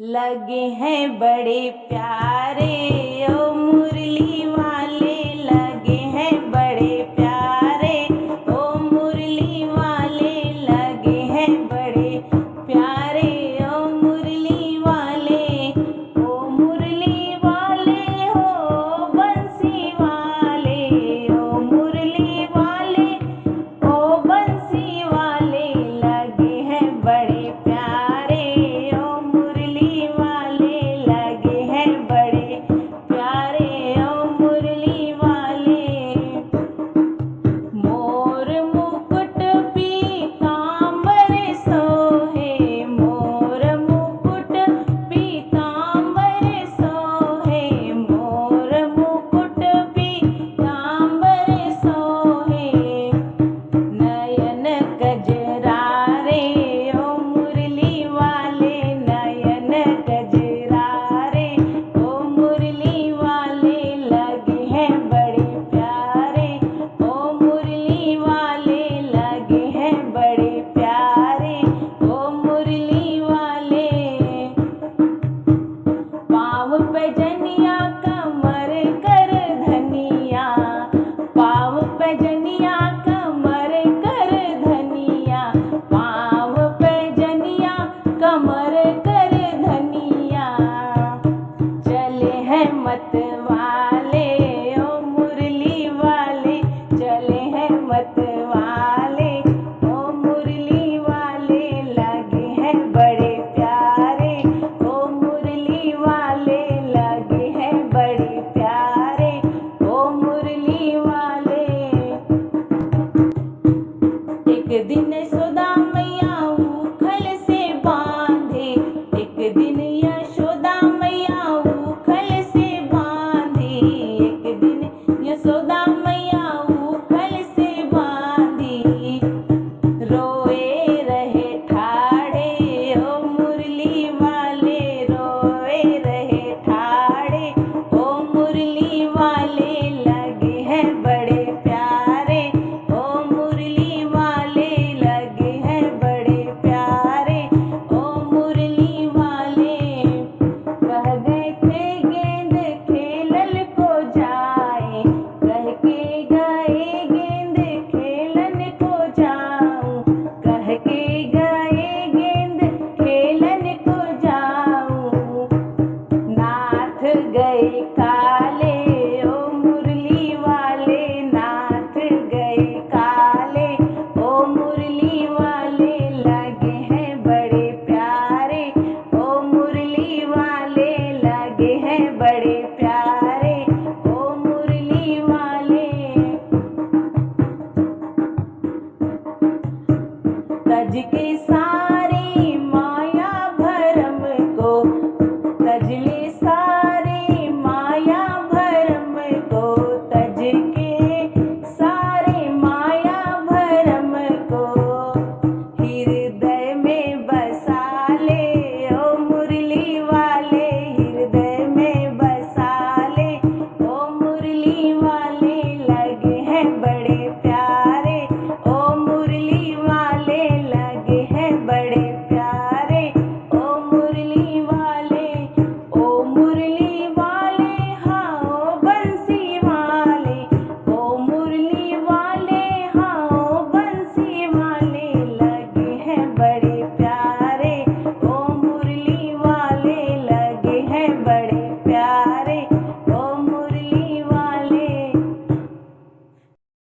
लगे हैं बड़े प्यारे ओ मुरली वाले, लगे हैं बड़े प्यारे ओ मुरली वाले, लगे हैं बड़े प्यारे ओ मुरली वाले। ओ मुरली वाले हो बंसी वाले, ओ मुरली वाले ओ बंसी वाले, लगे हैं बड़े प्यारे ओ मुरली वाले, लगे हैं बड़े प्यारे ओ मुरली वाले। मोर मुकुट पीतांबर सोहे, मोर मुकुट पीतांबर सोहे, मोर मुकुट पीतांबर सोहे। नयन गजरारे ओ मुरली वाले, नयन गजरारे ओ मुरली वाले, लगे हैं बड़े प्यारे ओ मुरली वाले, लगे हैं बड़े प्यारे ओ मुरली वाले। पाँव पे जनिया कमर कर धनिया, पाँव पे जनिया कमर कर धनिया, पाँव पे जनिया कमर कर